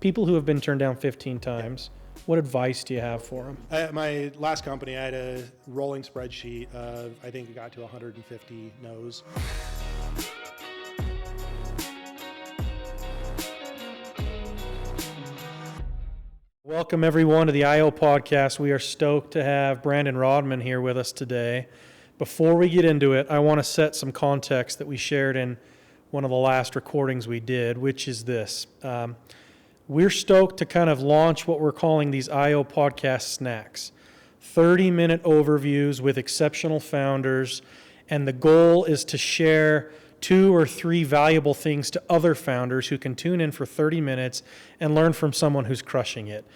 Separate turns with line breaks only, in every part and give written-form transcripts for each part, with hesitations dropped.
People who have been turned down 15 times, what advice do you have for them?
At my last company, I had a rolling spreadsheet of, I think it got to 150 no's.
Welcome everyone to the IO podcast. We are stoked to have Brandon Rodman here with us today. Before we get into it, I want to set some context that we shared in one of the last recordings we did, which is this. We're stoked to kind of launch what we're calling these IO podcast snacks. 30-minute overviews with exceptional founders, and the goal is to share 2 or 3 valuable things to other founders who can tune in for 30 minutes and learn from someone who's crushing it.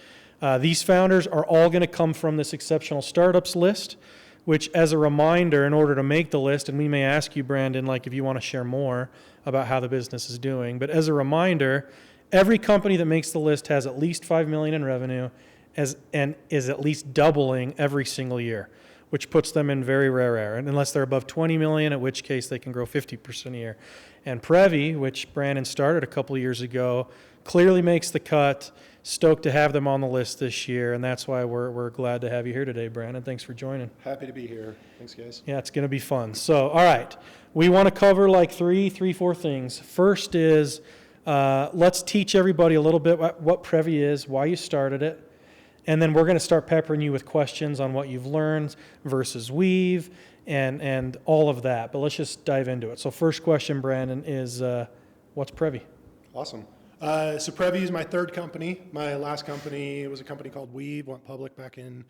These founders are all going to come from this exceptional startups list, which, as a reminder, in order to make the list, and we may ask you, Brandon, like if you want to share more about how the business is doing, but as a reminder, every company that makes the list has at least $5 million in revenue and is at least doubling every single year, which puts them in very rare air, unless they're above 20 million, at which case they can grow 50% a year. And Previ, which Brandon started a couple of years ago, clearly makes the cut. Stoked to have them on the list this year, and that's why we're glad to have you here today, Brandon. Thanks for joining.
Happy to be here. Thanks, guys.
Yeah, it's going to be fun. So, all right, we want to cover like three, 4 things. First is let's teach everybody a little bit what Previ is, why you started it. And then we're going to start peppering you with questions on what you've learned versus Weave and all of that. But let's just dive into it. So first question, Brandon, is what's Previ?
Awesome. So Previ is my third company. My last company was a company called Weave, went public back in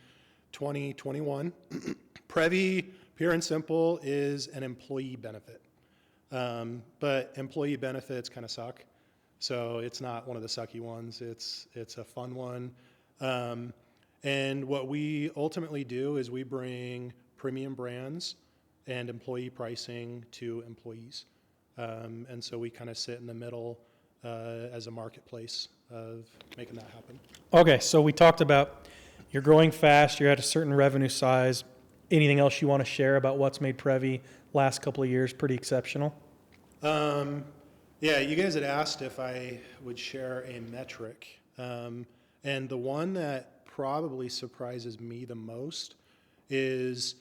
2021. Previ, pure and simple, is an employee benefit. But employee benefits kind of suck. So it's not one of the sucky ones. It's a fun one. And what we ultimately do is we bring premium brands and employee pricing to employees. And so we kind of sit in the middle as a marketplace of making that happen.
Okay, so we talked about you're growing fast, you're at a certain revenue size. Anything else you want to share about what's made Previ last couple of years pretty exceptional?
Yeah, you guys had asked if I would share a metric. And the one that probably surprises me the most is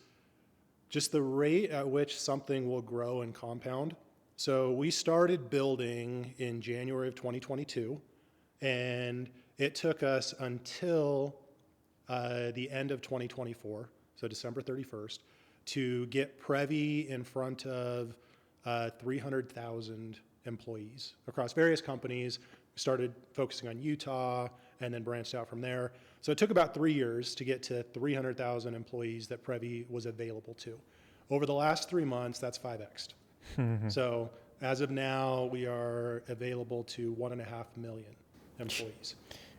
just the rate at which something will grow and compound. So we started building in January of 2022, and it took us until the end of 2024, so December 31st, to get Previ in front of 300,000 employees across various companies. We started focusing on Utah and then branched out from there. So it took about 3 years to get to 300,000 employees that Previ was available to. Over the last 3 months, that's 5x'd. So as of now, we are available to 1.5 million employees.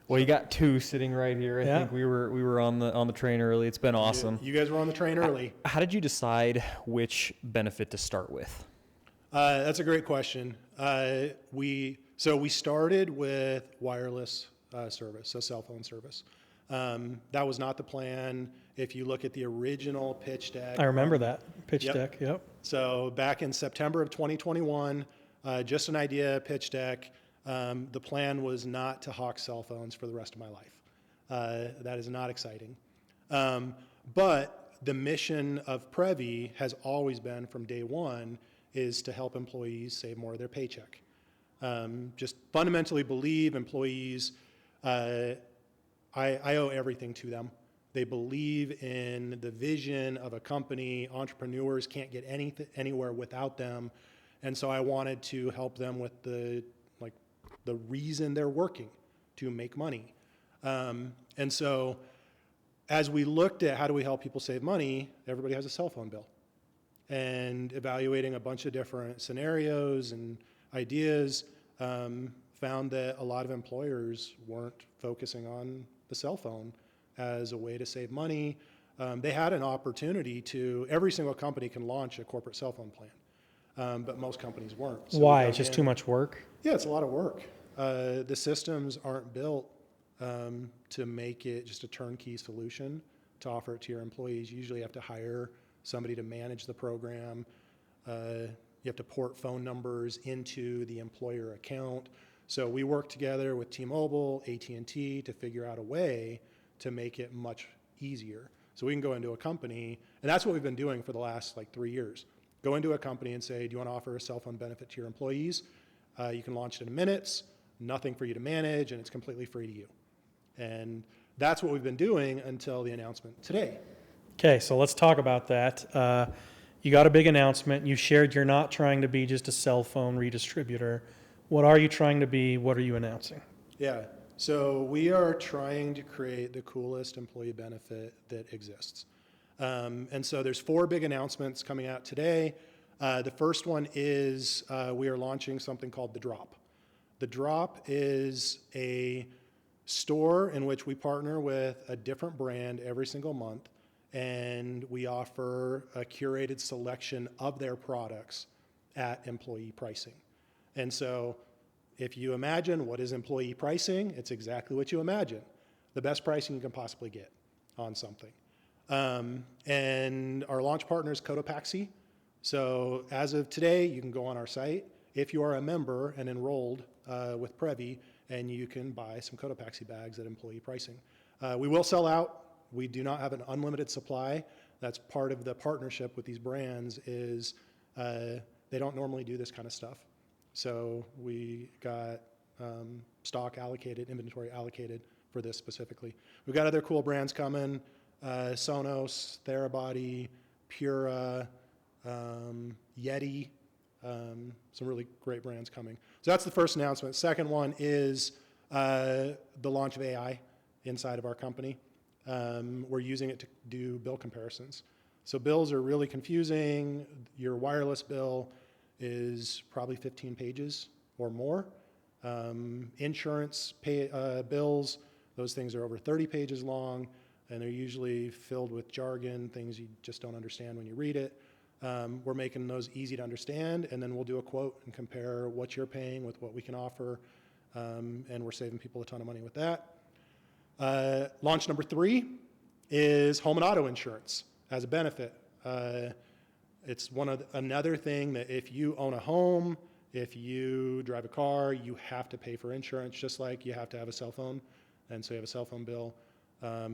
Well, you got 2 sitting right here. I
Yeah.
think we were on the train early. It's been awesome.
You guys were on the train early.
How did you decide which benefit to start with?
That's a great question. We started with wireless service, so cell phone service. That was not the plan. If you look at the original pitch deck.
I remember that pitch
Yep.
deck, yep.
So back in September of 2021, just an idea, pitch deck. The plan was not to hawk cell phones for the rest of my life. That is not exciting. But the mission of Previ has always been from day one is to help employees save more of their paycheck. Just fundamentally believe employees, I owe everything to them. They believe in the vision of a company. Entrepreneurs can't get anywhere without them. And so I wanted to help them with the reason they're working, to make money. And so as we looked at how do we help people save money, everybody has a cell phone bill. And evaluating a bunch of different scenarios and ideas, found that a lot of employers weren't focusing on the cell phone as a way to save money. They had an opportunity to, every single company can launch a corporate cell phone plan, but most companies weren't. So
Why? It's just too much work?
Yeah, it's a lot of work. The systems aren't built to make it just a turnkey solution to offer it to your employees. You usually have to hire somebody to manage the program. You have to port phone numbers into the employer account. So we worked together with T-Mobile, AT&T to figure out a way to make it much easier. So we can go into a company, and that's what we've been doing for the last 3 years. Go into a company and say, do you want to offer a cell phone benefit to your employees? You can launch it in minutes, nothing for you to manage, and it's completely free to you. And that's what we've been doing until the announcement today.
Okay, so let's talk about that. You got a big announcement. You shared you're not trying to be just a cell phone redistributor. What are you trying to be? What are you announcing?
Yeah, so we are trying to create the coolest employee benefit that exists. And so there's 4 big announcements coming out today. The first one is we are launching something called The Drop. The Drop is a store in which we partner with a different brand every single month, and we offer a curated selection of their products at employee pricing. And so if you imagine what is employee pricing, it's exactly what you imagine. The best pricing you can possibly get on something. And our launch partner is Cotopaxi. So as of today, you can go on our site if you are a member and enrolled with Previ, and you can buy some Cotopaxi bags at employee pricing. We will sell out. We do not have an unlimited supply. That's part of the partnership with these brands is they don't normally do this kind of stuff. So we got stock allocated, inventory allocated for this specifically. We've got other cool brands coming, Sonos, Therabody, Pura, Yeti, some really great brands coming. So that's the first announcement. Second one is the launch of AI inside of our company. We're using it to do bill comparisons. So bills are really confusing. Your wireless bill is probably 15 pages or more. Insurance bills, those things are over 30 pages long, and they're usually filled with jargon, things you just don't understand when you read it. We're making those easy to understand, and then we'll do a quote and compare what you're paying with what we can offer, and we're saving people a ton of money with that. Launch number 3 is home and auto insurance as a benefit. It's another thing that if you own a home, if you drive a car, you have to pay for insurance, just like you have to have a cell phone, and so you have a cell phone bill.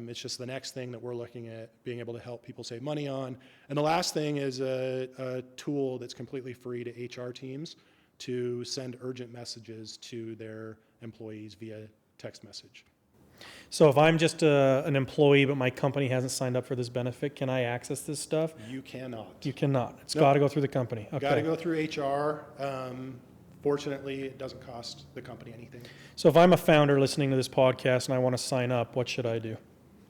It's just the next thing that we're looking at being able to help people save money on. And the last thing is a tool that's completely free to HR teams to send urgent messages to their employees via text message.
So if I'm just an employee, but my company hasn't signed up for this benefit, can I access this stuff?
You cannot.
You cannot. It's
Nope.
got to go through the company. Okay.
Got to go through HR. Fortunately, it doesn't cost the company anything.
So if I'm a founder listening to this podcast and I want to sign up, what should I do?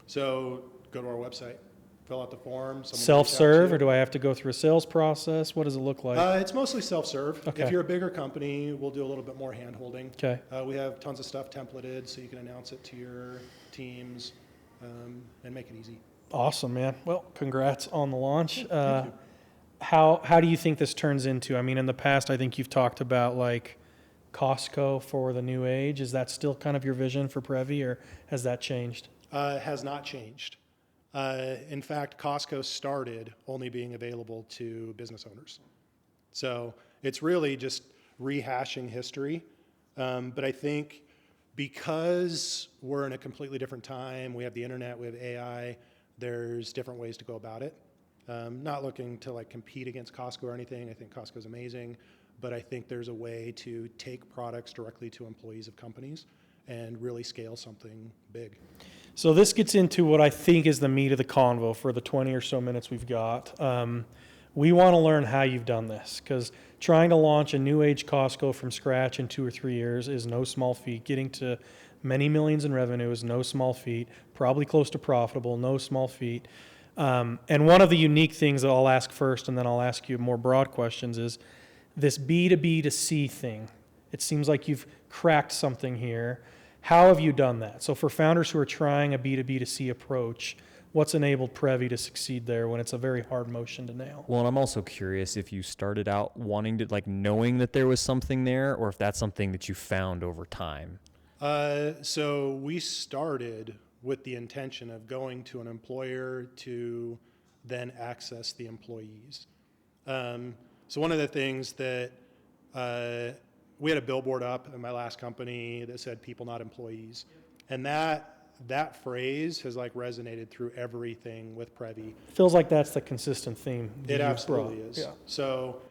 So go to our website, fill out the form.
Self-serve, or do I have to go through a sales process? What does it look like?
It's mostly self-serve.
Okay.
If you're a bigger company, we'll do a little bit more hand-holding.
Okay.
We have tons of stuff templated so you can announce it to your teams and make it easy.
Awesome, man. Well, congrats on the launch.
Thank you.
How do you think this turns into? I mean, in the past, I think you've talked about like Costco for the new age. Is that still kind of your vision for Previ, or has that changed?
Has not changed. In fact, Costco started only being available to business owners. So it's really just rehashing history. But I think because we're in a completely different time, we have the internet, we have AI, there's different ways to go about it. Not looking to like compete against Costco or anything. I think Costco is amazing, but I think there's a way to take products directly to employees of companies and really scale something big.
So this gets into what I think is the meat of the convo for the 20 or so minutes we've got. We want to learn how you've done this, because trying to launch a new age Costco from scratch in 2 or 3 years is no small feat. Getting to many millions in revenue is no small feat. Probably close to profitable, no small feat. And one of the unique things that I'll ask first, and then I'll ask you more broad questions, is this B2B to C thing. It seems like you've cracked something here. How have you done that? So for founders who are trying a B2B to C approach, what's enabled Previ to succeed there when it's a very hard motion to nail?
Well, and I'm also curious if you started out wanting to, like, knowing that there was something there, or if that's something that you found over time.
So we started with the intention of going to an employer to then access the employees. So one of the things that we had a billboard up in my last company that said "People, not employees," and that phrase has like resonated through everything with Previ.
Feels like that's the consistent theme. that
It
you've
absolutely
brought.
is.
Yeah.
So,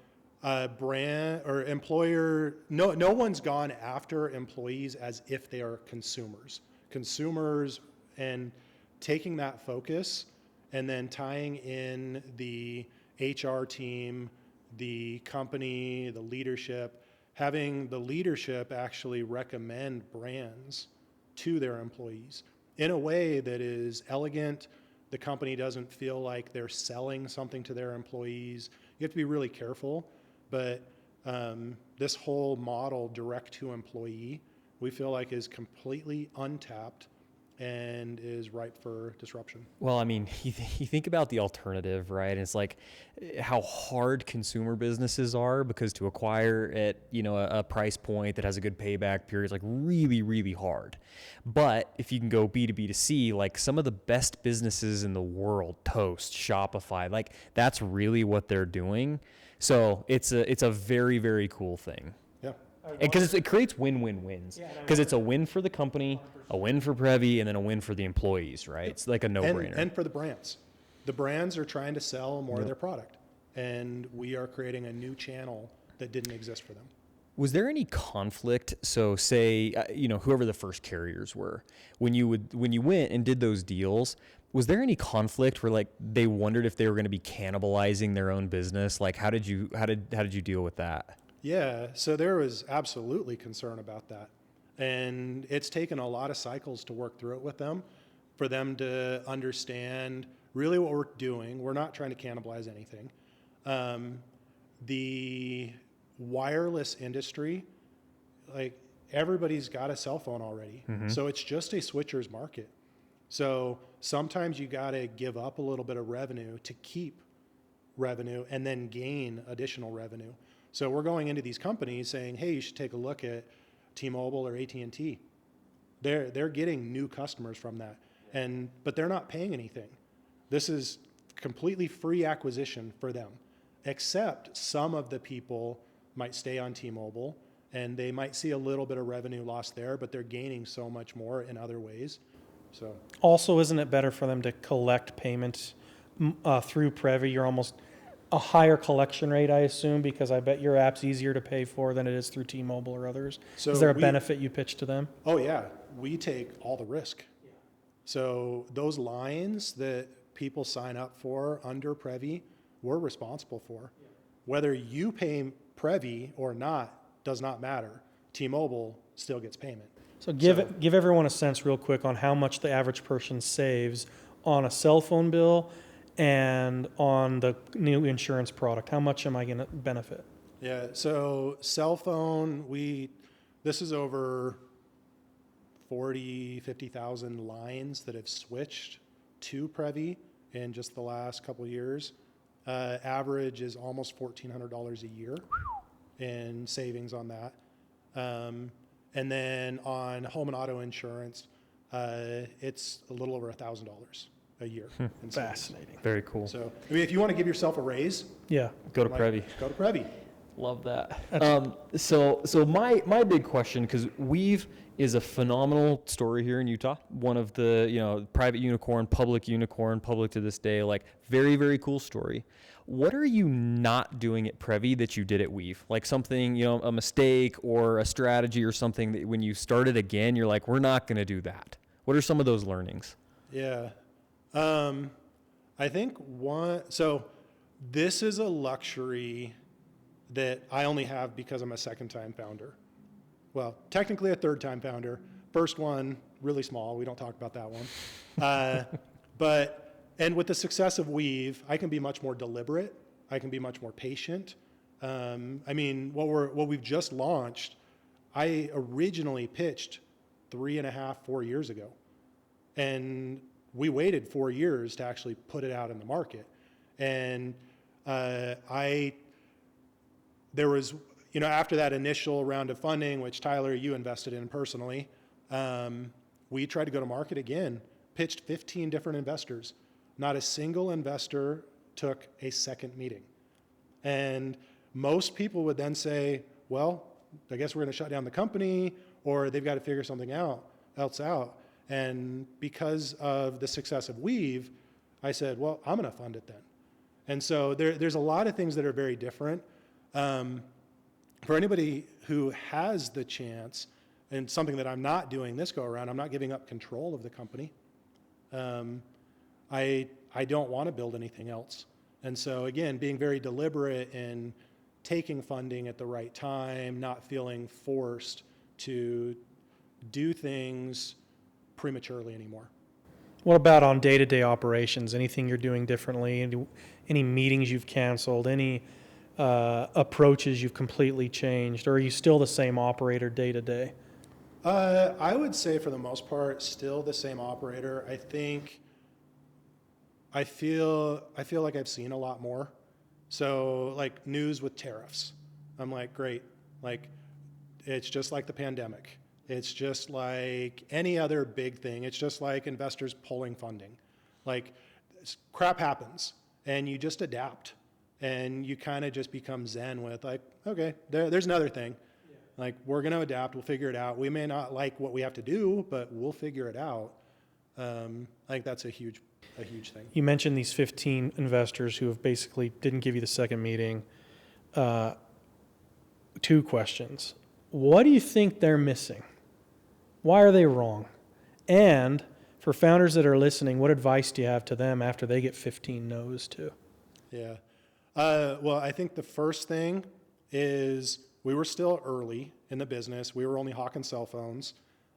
brand or employer, no one's gone after employees as if they are consumers. Consumers, and taking that focus and then tying in the HR team, the company, the leadership, having the leadership actually recommend brands to their employees in a way that is elegant. The company doesn't feel like they're selling something to their employees. You have to be really careful, but this whole model, direct to employee, we feel like is completely untapped and is ripe for disruption.
Well, I mean, you think about the alternative, right? And it's like how hard consumer businesses are, because to acquire at, a price point that has a good payback period is like really, really hard. But if you can go B2B to C, like some of the best businesses in the world, Toast, Shopify, like that's really what they're doing. So it's a very, very cool thing.
Yeah.
Because it creates win-win-wins. Because it's a win for the company, a win for Previ, and then a win for the employees, right? It's like a no-brainer.
And for the brands. The brands are trying to sell more of their product. And we are creating a new channel that didn't exist for them.
Was there any conflict? So say, whoever the first carriers were, when you went and did those deals, was there any conflict where like they wondered if they were going to be cannibalizing their own business? Like how did you deal with that?
Yeah, so there was absolutely concern about that. And it's taken a lot of cycles to work through it with them, for them to understand really what we're doing. We're not trying to cannibalize anything. The wireless industry, like everybody's got a cell phone already.
Mm-hmm.
So it's just a switcher's market. So sometimes you got to give up a little bit of revenue to keep revenue and then gain additional revenue. So we're going into these companies saying, hey, you should take a look at T-Mobile or AT&T. They're getting new customers from that, but they're not paying anything. This is completely free acquisition for them, except some of the people might stay on T-Mobile and they might see a little bit of revenue loss there, but they're gaining so much more in other ways. So
Also, isn't it better for them to collect payments through Previ? You're almost a higher collection rate, I assume, because I bet your app's easier to pay for than it is through T-Mobile or others.
So
is there a benefit you pitch to them?
Oh yeah, we take all the risk. Yeah. So those lines that people sign up for under Previ, we're responsible for. Yeah. Whether you pay Previ or not does not matter. T-Mobile still gets payment.
So give everyone a sense real quick on how much the average person saves on a cell phone bill and on the new insurance product. How much am I going to benefit?
Yeah, so cell phone, this is over 50,000 lines that have switched to Previ in just the last couple of years. Average is almost $1,400 a year in savings on that. And then on home and auto insurance, it's a little over $1,000 a year.
Fascinating.
Very cool.
So, I mean, if you want to give yourself a raise,
Yeah.
Go to Previ.
go to Previ.
Love that. So my big question, because Weave is a phenomenal story here in Utah. One of the, private unicorn, public to this day, like very, very cool story. What are you not doing at Previ that you did at Weave? Like something, a mistake or a strategy or something that when you started again, you're like, we're not going to do that. What are some of those learnings?
Yeah. I think so this is a luxury that I only have because I'm a second-time founder. Well, technically a third-time founder. First one, really small. We don't talk about that one. And with the success of Weave, I can be much more deliberate. I can be much more patient. I mean, what we've just launched, I originally pitched 3.5, 4 years ago. And we waited 4 years to actually put it out in the market. And there was, after that initial round of funding, which Tyler, you invested in personally, we tried to go to market again, pitched 15 different investors. Not a single investor took a second meeting. And most people would then say, well, I guess we're going to shut down the company, or they've got to figure something else out. And because of the success of Weave, I said, well, I'm going to fund it then. And so there's a lot of things that are very different. For anybody who has the chance, and something that I'm not doing this go around, I'm not giving up control of the company. I don't want to build anything else. And so again, being very deliberate in taking funding at the right time, not feeling forced to do things prematurely anymore.
What about on day-to-day operations? Anything you're doing differently? Any meetings you've canceled? Any approaches you've completely changed? Or are you still the same operator day-to-day?
I would say for the most part, still the same operator. I feel like I've seen a lot more. So like news with tariffs, I'm like, great. Like it's just like the pandemic. It's just like any other big thing. It's just like investors pulling funding. Like crap happens and you just adapt and you kind of just become zen with like, okay, there's another thing. Yeah. Like we're going to adapt. We'll figure it out. We may not like what we have to do, but we'll figure it out. I think that's a huge thing.
You mentioned these 15 investors who have basically didn't give you the second meeting. 2 questions. What do you think they're missing? Why are they wrong? And for founders that are listening, what advice do you have to them after they get 15 no's too?
Yeah. Well, I think the first thing is we were still early in the business. We were only hawking cell phones.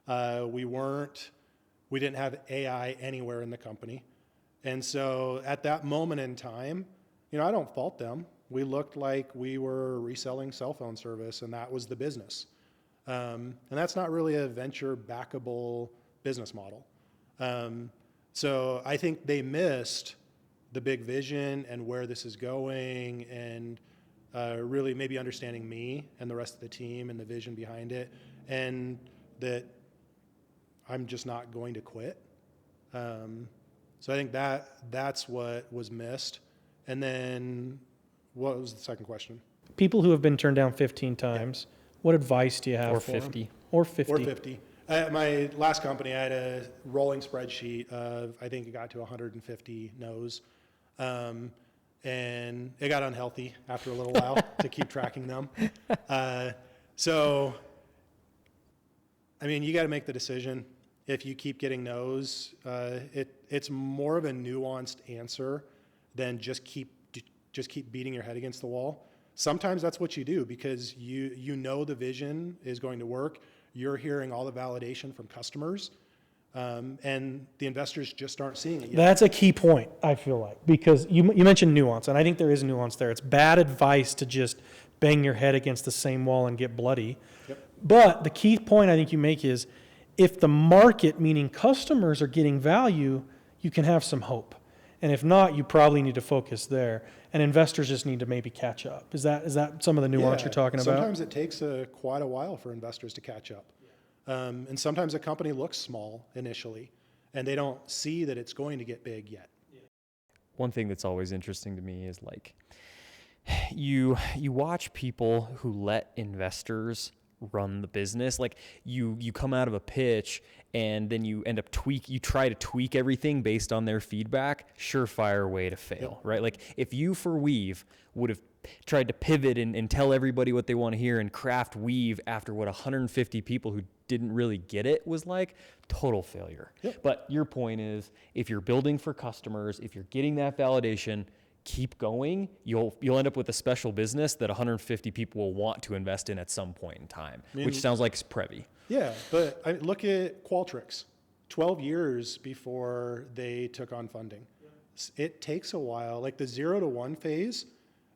We didn't have AI anywhere in the company. And so at that moment in time, I don't fault them. We looked like we were reselling cell phone service, and that was the business. And that's not really a venture backable business model. So I think they missed the big vision and where this is going, and really maybe understanding me and the rest of the team and the vision behind it, and that I'm just not going to quit. So I think that's what was missed. And then what was the second question?
People who have been turned down 15 times, what advice do you have
Or
for
50.
them? Or 50.
Or 50. At my last company, I had a rolling spreadsheet of, I think it got to 150 no's. And it got unhealthy after a little while to keep tracking them. So, I mean, you got to make the decision. If you keep getting no's, it's more of a nuanced answer than just keep beating your head against the wall. Sometimes that's what you do because you know the vision is going to work. You're hearing all the validation from customers, and the investors just aren't seeing it yet.
That's a key point, I feel like, because you mentioned nuance, and I think there is nuance there. It's bad advice to just bang your head against the same wall and get bloody.
Yep.
But the key point I think you make is if the market, meaning customers, are getting value, you can have some hope. And if not, you probably need to focus there. And investors just need to maybe catch up. Is that some of the nuance you're talking about?
Sometimes it takes quite a while for investors to catch up. And sometimes a company looks small initially, and they don't see that it's going to get big yet.
One thing that's always interesting to me is like you watch people who let investors run the business. Like you come out of a pitch and then you end up you try to tweak everything based on their feedback. Surefire way to fail, right? Like if you for Weave would have tried to pivot and tell everybody what they want to hear and craft Weave after what 150 people who didn't really get it was like, total failure. Yep. But your point is, if you're building for customers, if you're getting that validation, keep going, you'll end up with a special business that 150 people will want to invest in at some point in time, which sounds like Previ.
Yeah, but look at Qualtrics. 12 years before they took on funding. Yeah. It takes a while. Like the 0 to 1 phase,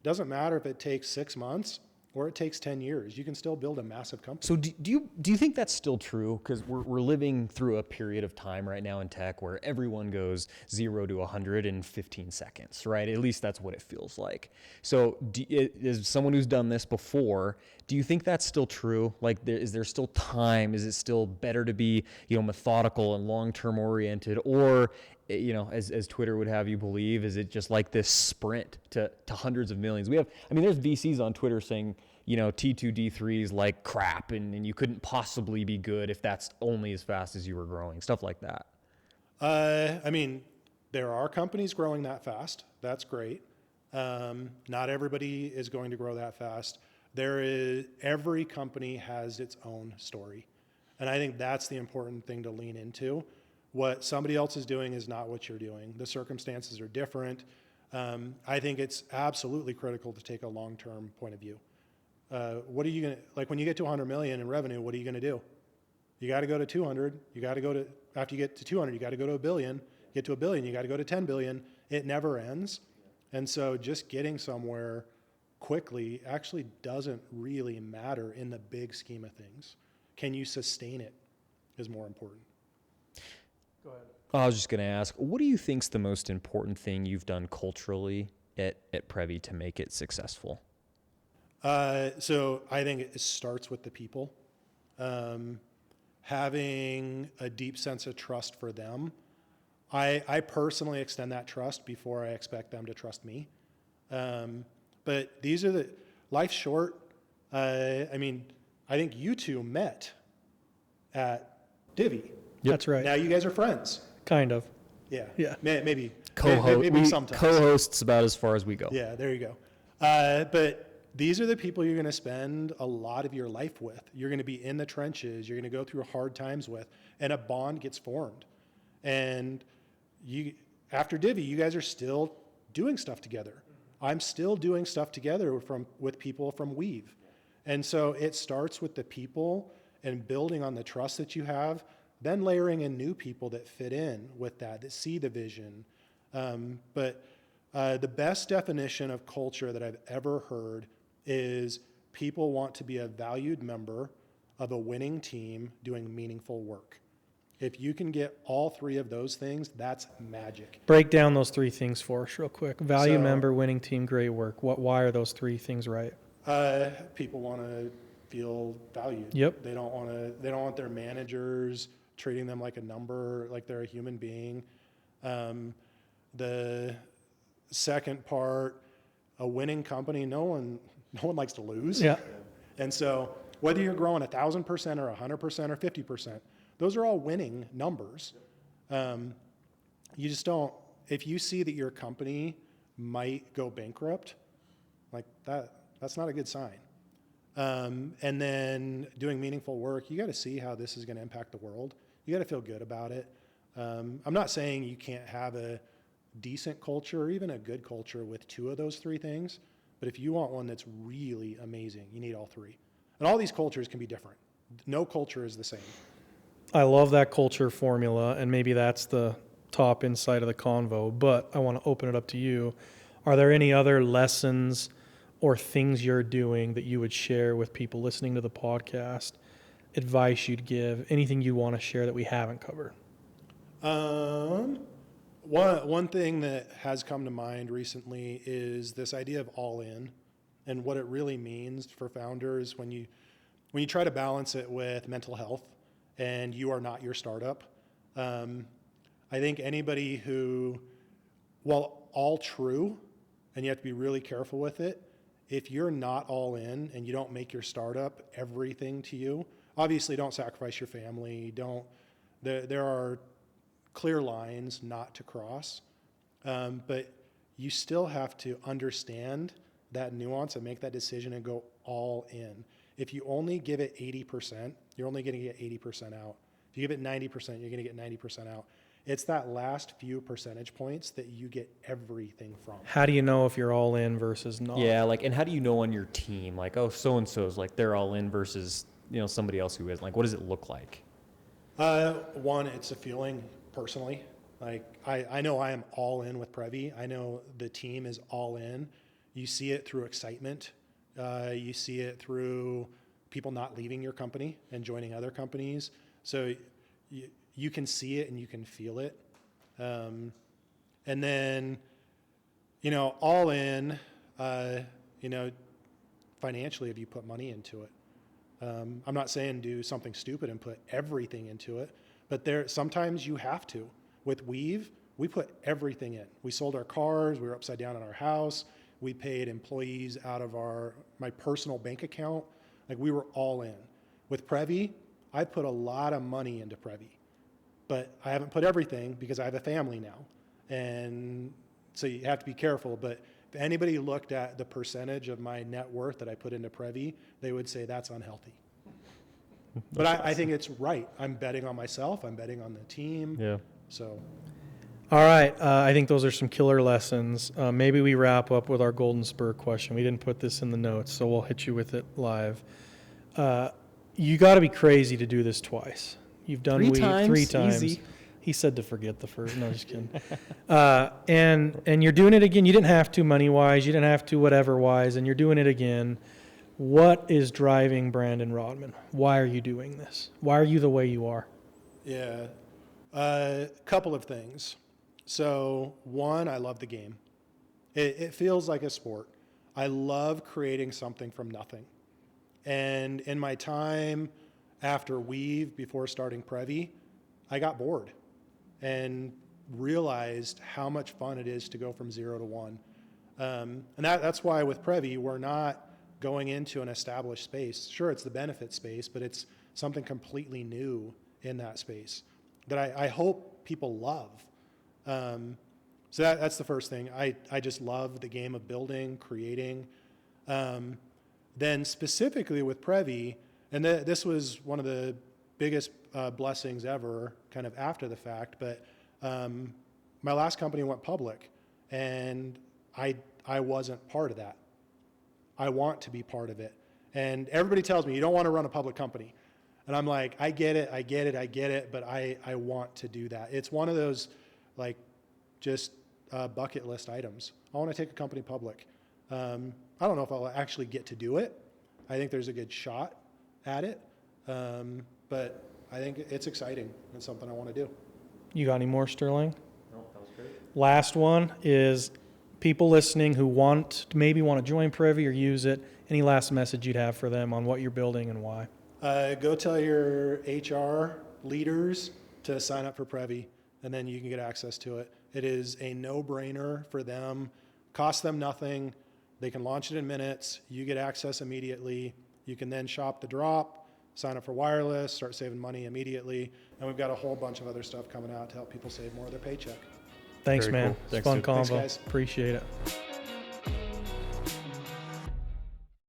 doesn't matter if it takes 6 months or it takes 10 years. You can still build a massive company.
So do you think that's still true? Because we're living through a period of time right now in tech where everyone goes 0 to 100 in 15 seconds, right? At least that's what it feels like. So as someone who's done this before, do you think that's still true? Like, is there still time? Is it still better to be, methodical and long-term oriented? Or, as Twitter would have you believe, is it just like this sprint to hundreds of millions? There's VCs on Twitter saying, T2, D3s like crap and you couldn't possibly be good if that's only as fast as you were growing, stuff like that.
I mean, there are companies growing that fast. That's great. Not everybody is going to grow that fast. Every company has its own story. And I think that's the important thing to lean into. What somebody else is doing is not what you're doing. The circumstances are different. I think it's absolutely critical to take a long-term point of view. What are you going to, like when you get to 100 million in revenue, what are you going to do? You got to go to 200. You got to go to, after you get to 200, you got to go to a billion. Get to a billion, you got to go to 10 billion. It never ends. And so just getting somewhere quickly actually doesn't really matter in the big scheme of things. Can you sustain it is more important.
Go ahead.
I was just going to ask, what do you think's the most important thing you've done culturally at Previ to make it successful?
So I think it starts with the people. Having a deep sense of trust for them. I personally extend that trust before I expect them to trust me. But life's short. I mean, I think you two met at Divvy.
That's right.
Now you guys are friends.
Kind of.
Yeah.
Yeah.
Maybe.
Maybe
sometimes.
Co-hosts about as far as we go.
Yeah, there you go. But these are the people you're going to spend a lot of your life with. You're going to be in the trenches. You're going to go through hard times with, and a bond gets formed. And after Divvy, you guys are still doing stuff together. I'm still doing stuff together with people from Weave. And so it starts with the people and building on the trust that you have, then layering in new people that fit in with that see the vision. But the best definition of culture that I've ever heard is people want to be a valued member of a winning team doing meaningful work. If you can get all three of those things, that's magic.
Break down those three things for us real quick. Value
So-
member, winning team, great work. Why are those three things right?
People want to feel valued.
Yep.
They don't want their managers treating them like a number, like they're a human being. The second part, a winning company, no one likes to lose.
Yeah.
And so whether you're growing 1,000% or 100% or 50%, those are all winning numbers. You just don't, if you see that your company might go bankrupt, like that's not a good sign. And then doing meaningful work, you got to see how this is going to impact the world. You got to feel good about it. I'm not saying you can't have a decent culture or even a good culture with two of those three things, but if you want one that's really amazing, you need all three. And all these cultures can be different. No culture is the same.
I love that culture formula, and maybe that's the top insight of the convo, but I want to open it up to you. Are there any other lessons or things you're doing that you would share with people listening to the podcast, advice you'd give, anything you want to share that we haven't covered?
One thing that has come to mind recently is this idea of all in and what it really means for founders when you try to balance it with mental health and you are not your startup. I think anybody who, while all true, and you have to be really careful with it, if you're not all in and you don't make your startup everything to you, obviously don't sacrifice your family. There are clear lines not to cross, but you still have to understand that nuance and make that decision and go all in. If you only give it 80%, you're only going to get 80% out. If you give it 90%, you're going to get 90% out. It's that last few percentage points that you get everything from.
How do you know if you're all in versus not?
Yeah, and how do you know on your team, like, oh, so-and-so's, like, they're all in versus, somebody else who isn't? Like, what does it look like?
One, it's a feeling personally. Like, I know I am all in with Previ. I know the team is all in. You see it through excitement. You see it through people not leaving your company and joining other companies. So you can see it and you can feel it. And then, all in, financially, if you put money into it. I'm not saying do something stupid and put everything into it, but sometimes you have to. With Weave, we put everything in. We sold our cars, we were upside down in our house, We paid employees out of my personal bank account. Like, we were all in. With Previ, I put a lot of money into Previ, but I haven't put everything because I have a family now. And so you have to be careful. But if anybody looked at the percentage of my net worth that I put into Previ, they would say that's unhealthy. But I think it's right. I'm betting on myself. I'm betting on the team.
Yeah.
So.
All right. I think those are some killer lessons. Maybe we wrap up with our Golden Spur question. We didn't put this in the notes, so we'll hit you with it live. You got to be crazy to do this twice. You've done
Three
weed
times?
3 times.
Easy.
He said to forget the first. No, just kidding. And you're doing it again. You didn't have to money-wise. You didn't have to whatever-wise, and you're doing it again. What is driving Brandon Rodman? Why are you doing this? Why are you the way you are?
Yeah, a couple of things. So one, I love the game. It feels like a sport. I love creating something from nothing. And in my time after Weave, before starting Previ, I got bored and realized how much fun it is to go from 0 to 1. And that's why with Previ, we're not going into an established space. Sure, it's the benefit space, but it's something completely new in that space that I hope people love. So that's the first thing. I just love the game of building, creating. Then specifically with Previ, and this was one of the biggest blessings ever, kind of after the fact, but my last company went public, and I wasn't part of that. I want to be part of it. And everybody tells me, you don't want to run a public company. And I'm like, I get it, but I want to do that. It's one of those, like, just bucket list items. I want to take a company public. I don't know if I'll actually get to do it. I think there's a good shot at it. But I think it's exciting. It's something I want to do.
You got any more, Sterling?
No, that was great.
Last one is people listening who maybe want to join Previ or use it. Any last message you'd have for them on what you're building and why?
Go tell your HR leaders to sign up for Previ, and then you can get access to it. It is a no-brainer for them. Costs them nothing. They can launch it in minutes. You get access immediately. You can then shop the drop, sign up for wireless, start saving money immediately. And we've got a whole bunch of other stuff coming out to help people save more of their paycheck.
Thanks,
Very
man.
cool.
It's
Thanks,
fun
dude.
convo.
Thanks, guys.
Appreciate it.